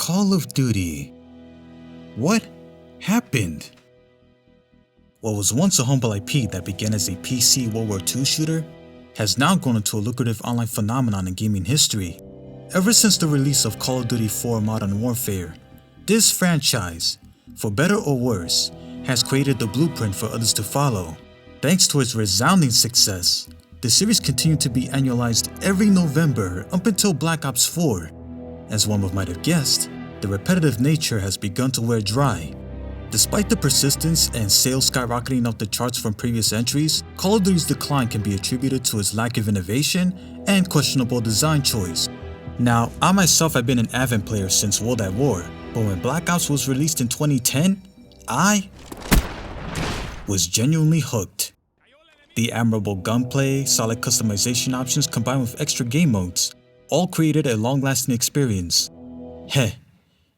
Call of Duty. What happened? What was once a humble IP that began as a PC World War II shooter has now grown into a lucrative online phenomenon in gaming history. Ever since the release of Call of Duty 4 Modern Warfare, this franchise, for better or worse, has created the blueprint for others to follow. Thanks to its resounding success, the series continued to be annualized every November up until Black Ops 4. As one might have guessed, the repetitive nature has begun to wear dry. Despite the persistence and sales skyrocketing up the charts from previous entries, Call of Duty's decline can be attributed to its lack of innovation and questionable design choice. Now, I myself have been an avid player since World at War, but when Black Ops was released in 2010, I was genuinely hooked. The admirable gunplay, solid customization options combined with extra game modes all created a long-lasting experience. Heh,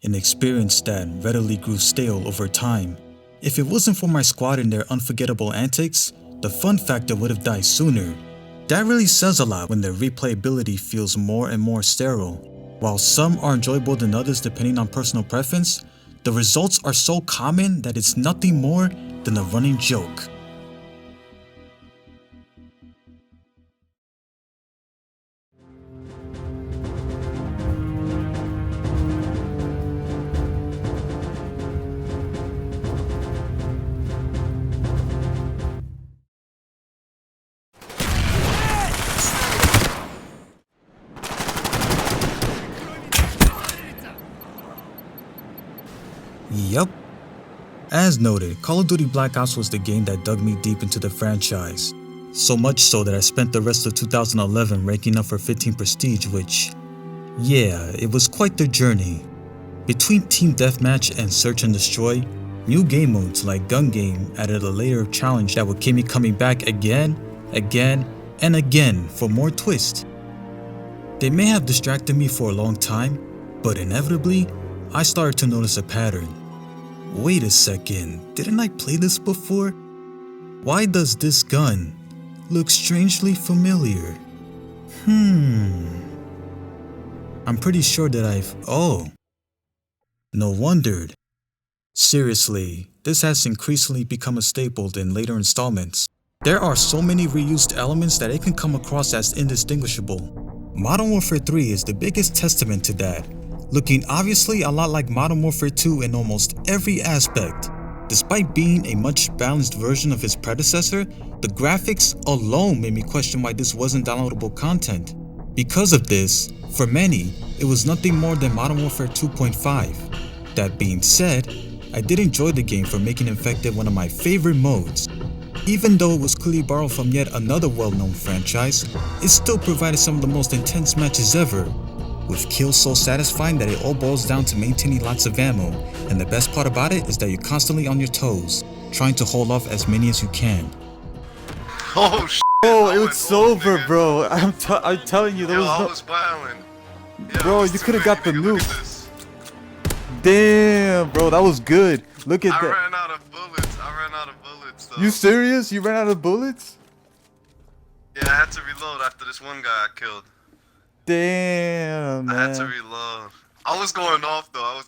an experience that readily grew stale over time. If it wasn't for my squad and their unforgettable antics, the fun factor would have died sooner. That really says a lot when their replayability feels more and more sterile. While some are enjoyable than others depending on personal preference, the results are so common that it's nothing more than a running joke. Yup. As noted, Call of Duty Black Ops was the game that dug me deep into the franchise. So much so that I spent the rest of 2011 ranking up for 15 Prestige, which, yeah, it was quite the journey. Between Team Deathmatch and Search and Destroy, new game modes like Gun Game added a layer of challenge that would keep me coming back again, and again for more twists. They may have distracted me for a long time, but inevitably, I started to notice a pattern. Wait a second, didn't I play this before? Why does this gun look strangely familiar? I'm pretty sure that oh. No wonder. Seriously, this has increasingly become a staple in later installments. There are so many reused elements that it can come across as indistinguishable. Modern Warfare 3 is the biggest testament to that, looking obviously a lot like Modern Warfare 2 in almost every aspect. Despite being a much balanced version of its predecessor, the graphics alone made me question why this wasn't downloadable content. Because of this, for many, it was nothing more than Modern Warfare 2.5. That being said, I did enjoy the game for making Infected one of my favorite modes. Even though it was clearly borrowed from yet another well-known franchise, it still provided some of the most intense matches ever, with kills so satisfying that it all boils down to maintaining lots of ammo, and the best part about it is that you're constantly on your toes, trying to hold off as many as you can. Oh shit! Oh, it's over, nigga. Bro. I'm telling you, there was no... I was wildin'. Bro, you could have got the nuke. Damn, bro, that was good. Look at that. I ran out of bullets. Though. You serious? You ran out of bullets? Yeah, I had to reload after this one guy I killed. Damn, man. I had to reload. I was going off though,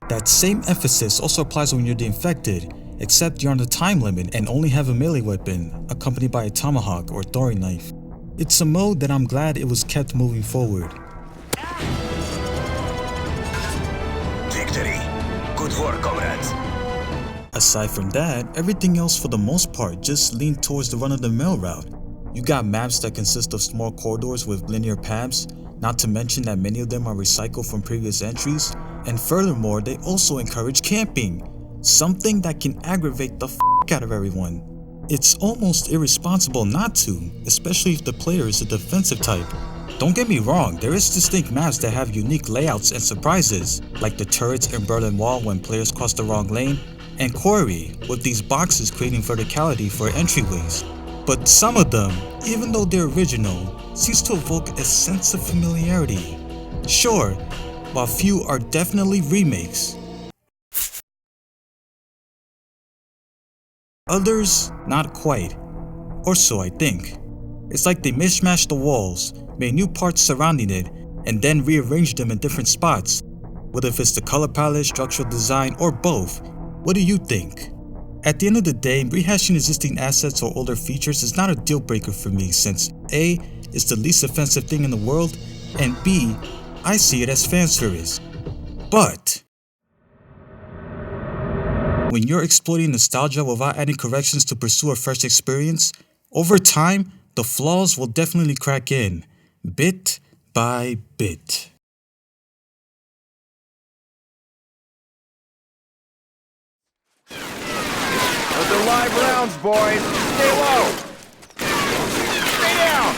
That same emphasis also applies when you're the Infected, except you're on the time limit and only have a melee weapon, accompanied by a tomahawk or throwing knife. It's a mode that I'm glad it was kept moving forward. Victory. Good work, comrades. Aside from that, everything else for the most part just leaned towards the run-of-the-mill route. You got maps that consist of small corridors with linear paths, not to mention that many of them are recycled from previous entries, and furthermore, they also encourage camping, something that can aggravate the out of everyone. It's almost irresponsible not to, especially if the player is a defensive type. Don't get me wrong, there is distinct maps that have unique layouts and surprises, like the turrets in Berlin Wall when players cross the wrong lane, and Quarry, with these boxes creating verticality for entryways. But some of them, even though they're original, seems to evoke a sense of familiarity. Sure, while few are definitely remakes. Others, not quite. Or so I think. It's like they mishmashed the walls, made new parts surrounding it, and then rearranged them in different spots. Whether if it's the color palette, structural design, or both, what do you think? At the end of the day, rehashing existing assets or older features is not a deal breaker for me since A, it's the least offensive thing in the world, and B, I see it as fan service. But when you're exploiting nostalgia without adding corrections to pursue a fresh experience, over time, the flaws will definitely crack in, bit by bit. Those are live rounds, boys. Stay low. Stay down.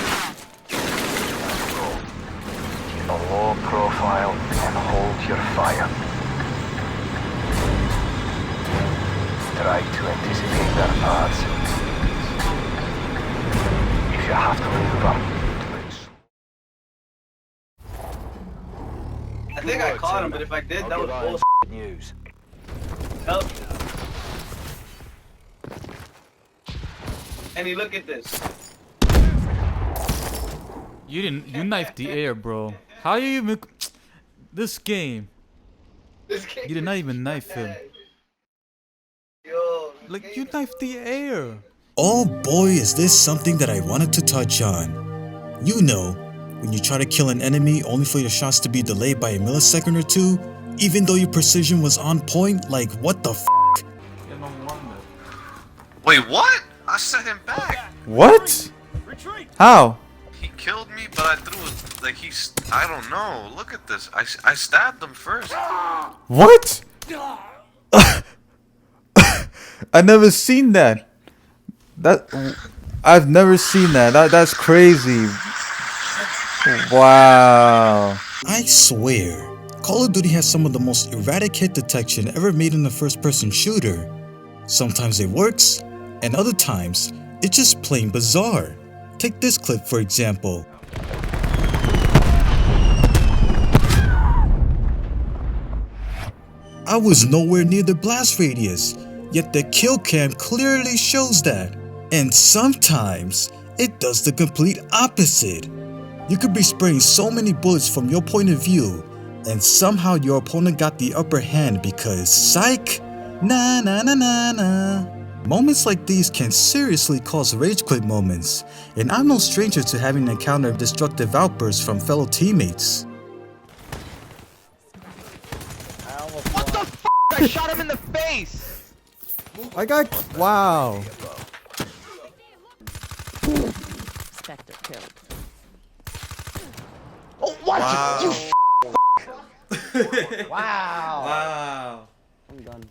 Keep a low profile and hold your fire. Try to anticipate their paths. If you have to leave them, do it. I think I caught him, but if I did, that was bullshit. News. Help. Andy, look at this. You knifed the air, bro. How you even this game? You did not even knife him. Yo, Like you knifed the air. Oh boy, is this something that I wanted to touch on. You know, when you try to kill an enemy only for your shots to be delayed by a millisecond or two, even though your precision was on point, like what the f***? Yeah, no wonder. Wait, what? I set him back. What? How? He killed me, but I threw it like I don't know. Look at this. I stabbed him first. What? I never seen that. I've never seen that. That's crazy. Wow. I swear, Call of Duty has some of the most erratic hit detection ever made in a first-person shooter. Sometimes it works, and other times, it's just plain bizarre. Take this clip for example. I was nowhere near the blast radius, yet the kill cam clearly shows that. And sometimes, it does the complete opposite. You could be spraying so many bullets from your point of view, and somehow your opponent got the upper hand because psych, na na na na na. Moments like these can seriously cause rage quit moments, and I'm no stranger to having encountered destructive outbursts from fellow teammates. What the f***? I shot him in the face. I got wow. Spectre killed. Oh, what? Wow. You wow. Wow. I'm done.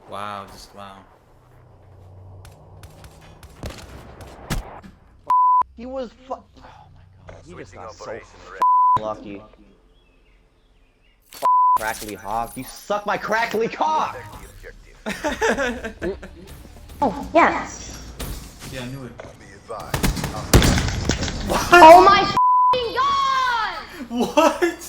Wow. Just wow. He was oh my god. He just got so lucky. Crackly hawk. You suck my crackly cock. Oh, yes. Yeah, I knew it. Oh my f***ing god! What?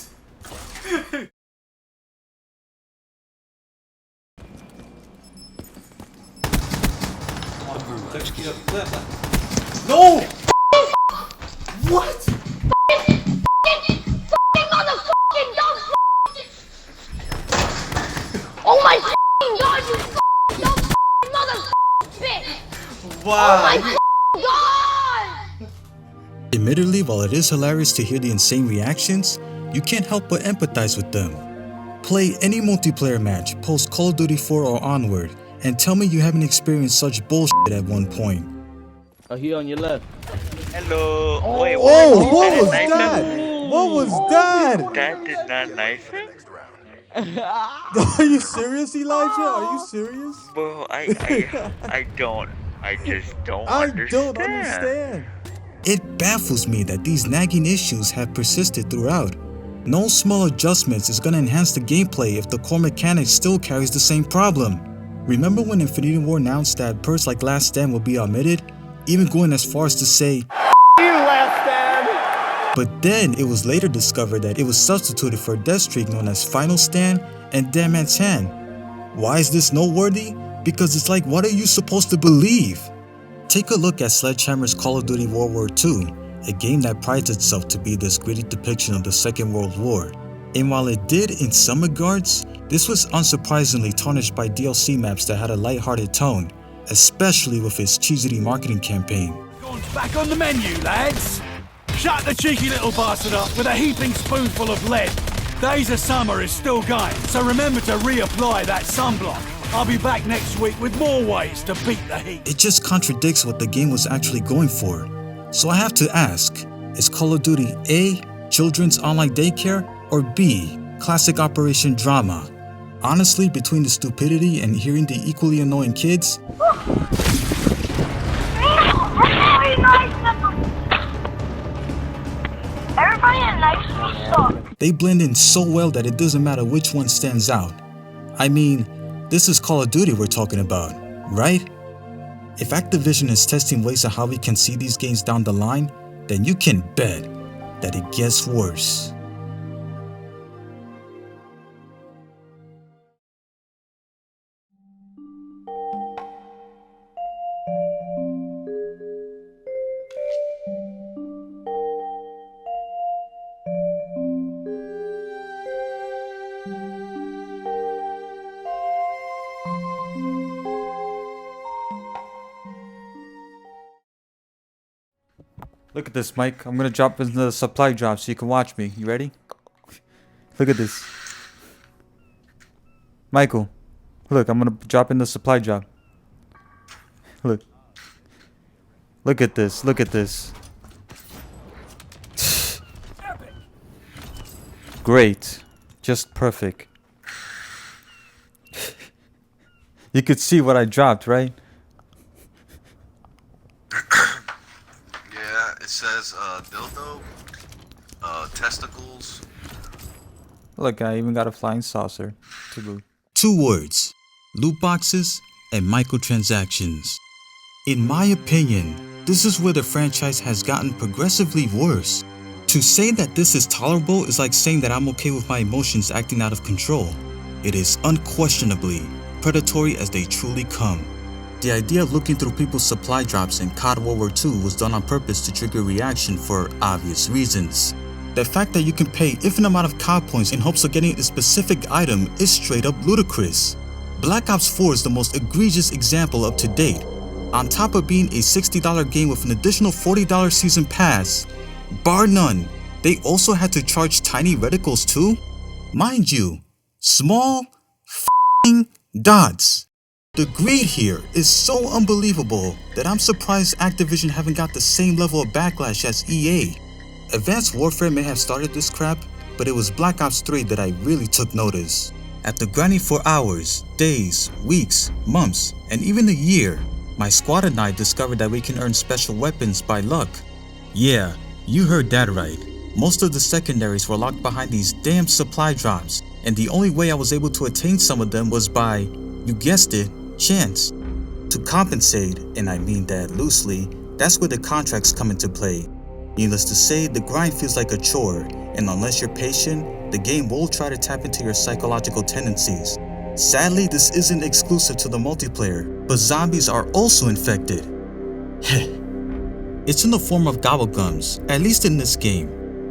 No! What? F***ing motherfucking dumb Oh my f***ing god, you f***ing dumb f***ing motherfucking bitch! Wow. Oh my f***ing god! Admittedly, while it is hilarious to hear the insane reactions, you can't help but empathize with them. Play any multiplayer match, post Call of Duty 4 or onward, and tell me you haven't experienced such bullshit at one point. Oh, he on your left. Hello. Wait, Oh, what was Did that? What was that? That did not knife him? Are you serious, Elijah? Are you serious? Bro, I just don't I understand. don't understand. It baffles me that these nagging issues have persisted throughout. No small adjustments is gonna enhance the gameplay if the core mechanic still carries the same problem. Remember when Infinity War announced that perks like Last Stand would be omitted? Even going as far as to say, You Last Stand. but then it was later discovered that it was substituted for a death streak known as Final Stand and Dead Man's Hand. Why is this noteworthy? Because it's like, what are you supposed to believe? Take a look at Sledgehammer's Call of Duty World War II, a game that prides itself to be this gritty depiction of the Second World War. And while it did in some regards, this was unsurprisingly tarnished by DLC maps that had a lighthearted tone, especially with its cheesy marketing campaign. Back on the menu, lads! Shut the cheeky little bastard up with a heaping spoonful of lead. Days of summer is still going, so remember to reapply that sunblock. I'll be back next week with more ways to beat the heat. It just contradicts what the game was actually going for. So I have to ask, is Call of Duty A, children's online daycare, or B, classic Operation Drama? Honestly, between the stupidity and hearing the equally annoying kids, Everybody in nice suck. they blend in so well that it doesn't matter which one stands out. I mean, this is Call of Duty we're talking about, right? If Activision is testing ways of how we can see these games down the line, then you can bet that it gets worse. Look at this, Mike. I'm gonna drop into the supply drop so you can watch me. You ready? Look at this. Michael, look, I'm gonna drop in the supply drop. Look. Look at this. Look at this. Great. Just perfect. You could see what I dropped, right? Yeah, it says dildo, testicles. Look, I even got a flying saucer to boot. 2 words, loot boxes and microtransactions. In my opinion, this is where the franchise has gotten progressively worse. To say that this is tolerable is like saying that I'm okay with my emotions acting out of control. It is unquestionably predatory as they truly come. The idea of looking through people's supply drops in COD World War II was done on purpose to trigger reaction for obvious reasons. The fact that you can pay infinite amount of COD points in hopes of getting a specific item is straight up ludicrous. Black Ops 4 is the most egregious example up to date. On top of being a $60 game with an additional $40 season pass, bar none, they also had to charge tiny reticles too? Mind you, small f***ing dots. The greed here is so unbelievable that I'm surprised Activision haven't got the same level of backlash as EA. Advanced Warfare may have started this crap, but it was Black Ops 3 that I really took notice. After grinding for hours, days, weeks, months, and even a year, my squad and I discovered that we can earn special weapons by luck. Yeah, you heard that right. Most of the secondaries were locked behind these damn supply drops, and the only way I was able to attain some of them was by, you guessed it, chance. To compensate, and I mean that loosely, that's where the contracts come into play. Needless to say, the grind feels like a chore, and unless you're patient, the game will try to tap into your psychological tendencies. Sadly, this isn't exclusive to the multiplayer, but zombies are also infected. It's in the form of gobblegums, at least in this game.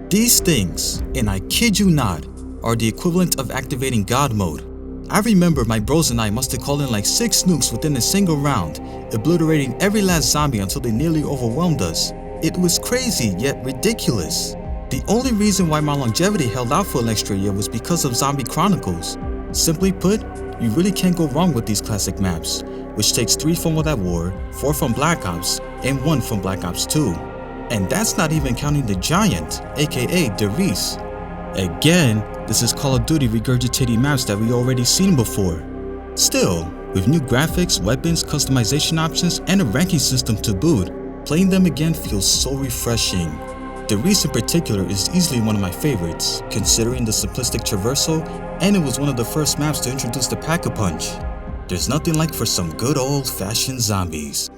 These things, and I kid you not, are the equivalent of activating God mode. I remember my bros and I must have called in like 6 nukes within a single round, obliterating every last zombie until they nearly overwhelmed us. It was crazy, yet ridiculous. The only reason why my longevity held out for an extra year was because of Zombie Chronicles. Simply put, you really can't go wrong with these classic maps, which takes 3 from World at War, 4 from Black Ops, and 1 from Black Ops 2. And that's not even counting the Giant, aka Deris. Again, this is Call of Duty regurgitating maps that we already seen before. Still, with new graphics, weapons, customization options, and a ranking system to boot, playing them again feels so refreshing. Deris in particular is easily one of my favorites, considering the simplistic traversal, and it was one of the first maps to introduce the Pack-a-Punch. There's nothing like for some good old-fashioned zombies.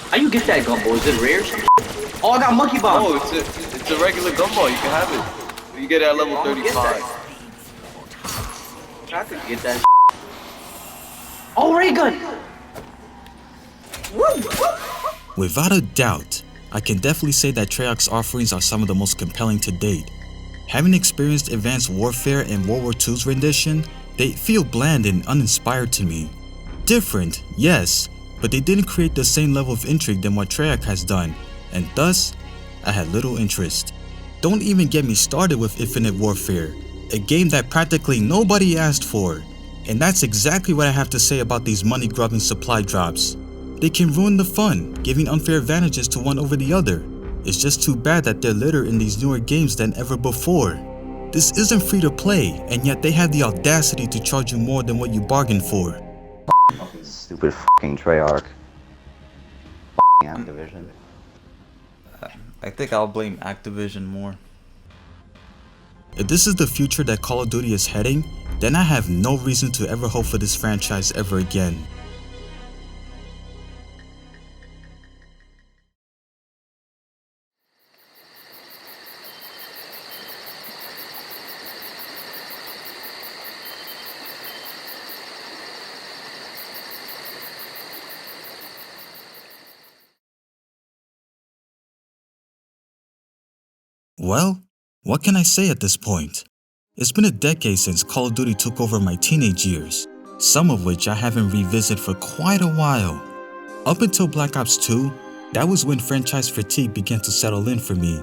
How you get that gumbo? Is it rare or something? Oh, I got monkey bomb. Oh, it's a regular gumbo. You can have it. You get it at level 35. I could get that. Oh, ray gun. Without a doubt, I can definitely say that Treyarch's offerings are some of the most compelling to date. Having experienced Advanced Warfare and World War II's rendition, they feel bland and uninspired to me. Different, yes, but they didn't create the same level of intrigue than what Treyarch has done, and thus, I had little interest. Don't even get me started with Infinite Warfare, a game that practically nobody asked for. And that's exactly what I have to say about these money-grubbing supply drops. They can ruin the fun, giving unfair advantages to one over the other. It's just too bad that they're litter in these newer games than ever before. This isn't free to play, and yet they have the audacity to charge you more than what you bargained for. Stupid fucking Treyarch. Activision. I think I'll blame Activision more. If this is the future that Call of Duty is heading, then I have no reason to ever hope for this franchise ever again. Well, what can I say at this point? It's been a decade since Call of Duty took over my teenage years, some of which I haven't revisited for quite a while. Up until Black Ops 2, that was when franchise fatigue began to settle in for me.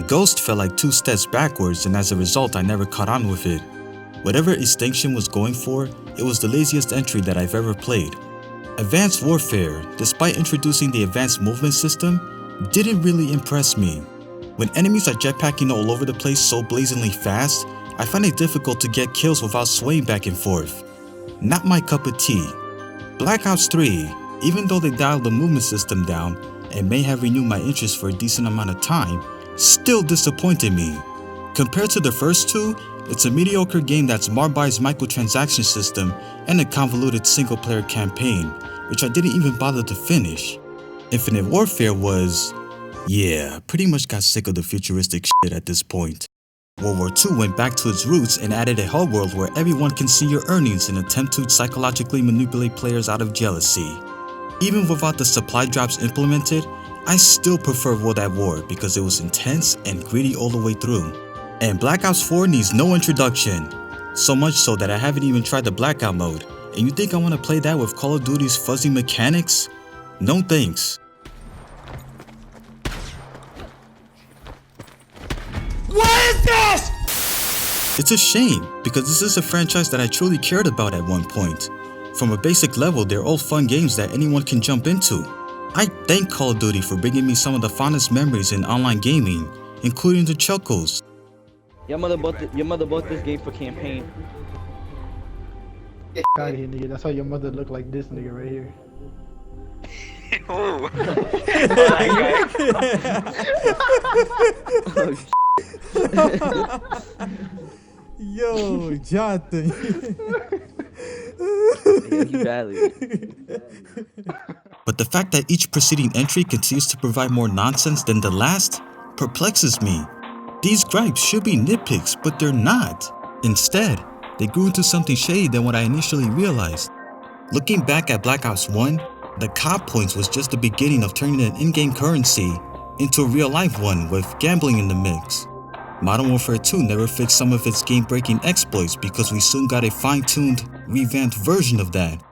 Ghost felt like 2 steps backwards, and as a result I never caught on with it. Whatever Extinction was going for, it was the laziest entry that I've ever played. Advanced Warfare, despite introducing the advanced movement system, didn't really impress me. When enemies are jetpacking all over the place so blazingly fast, I find it difficult to get kills without swaying back and forth. Not my cup of tea. Black Ops 3, even though they dialed the movement system down and may have renewed my interest for a decent amount of time, still disappointed me. Compared to the first two, it's a mediocre game that's marred by its microtransaction system and a convoluted single-player campaign, which I didn't even bother to finish. Infinite Warfare was... yeah, pretty much got sick of the futuristic shit at this point. World War II went back to its roots and added a hell world where everyone can see your earnings in an attempt to psychologically manipulate players out of jealousy. Even without the supply drops implemented, I still prefer World at War because it was intense and greedy all the way through. And Black Ops 4 needs no introduction. So much so that I haven't even tried the Blackout mode, and you think I want to play that with Call of Duty's fuzzy mechanics? No thanks. What is this? It's a shame, because this is a franchise that I truly cared about at one point. From a basic level, they're all fun games that anyone can jump into. I thank Call of Duty for bringing me some of the fondest memories in online gaming, including the chuckles. Your mother bought this game for campaign. Out of here, nigga. That's how your mother look like this nigga right here. Ooh. Yo, Jonathan. But the fact that each preceding entry continues to provide more nonsense than the last perplexes me. These gripes should be nitpicks, but they're not. Instead, they grew into something shady than what I initially realized. Looking back at Black Ops 1, the COD points was just the beginning of turning an in-game currency into a real-life one with gambling in the mix. Modern Warfare 2 never fixed some of its game-breaking exploits because we soon got a fine-tuned, revamped version of that.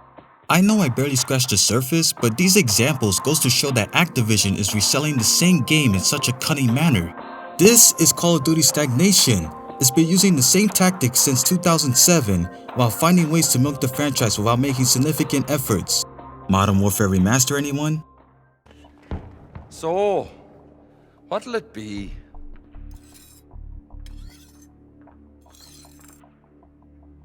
I know I barely scratched the surface, but these examples goes to show that Activision is reselling the same game in such a cunning manner. This is Call of Duty stagnation. It's been using the same tactics since 2007 while finding ways to milk the franchise without making significant efforts. Modern Warfare Remaster, anyone? So, what'll it be?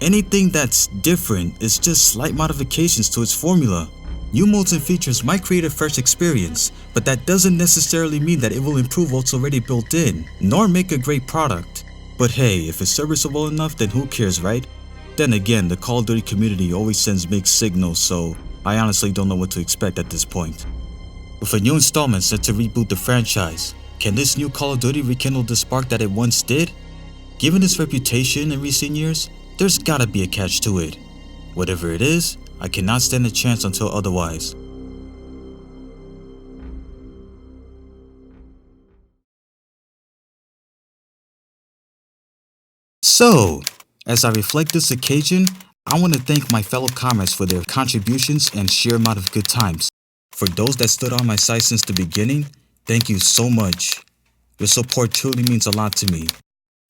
Anything that's different is just slight modifications to its formula. New modes and features might create a fresh experience, but that doesn't necessarily mean that it will improve what's already built in, nor make a great product. But hey, if it's serviceable enough, then who cares, right? Then again, the Call of Duty community always sends mixed signals, so I honestly don't know what to expect at this point. With a new installment set to reboot the franchise, can this new Call of Duty rekindle the spark that it once did? Given its reputation in recent years, there's gotta be a catch to it. Whatever it is, I cannot stand a chance until otherwise. So, as I reflect this occasion, I want to thank my fellow comrades for their contributions and sheer amount of good times. For those that stood on my side since the beginning, thank you so much. Your support truly means a lot to me.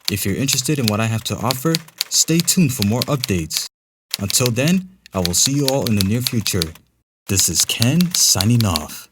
If you're interested in what I have to offer, stay tuned for more updates. Until then, I will see you all in the near future. This is Ken signing off.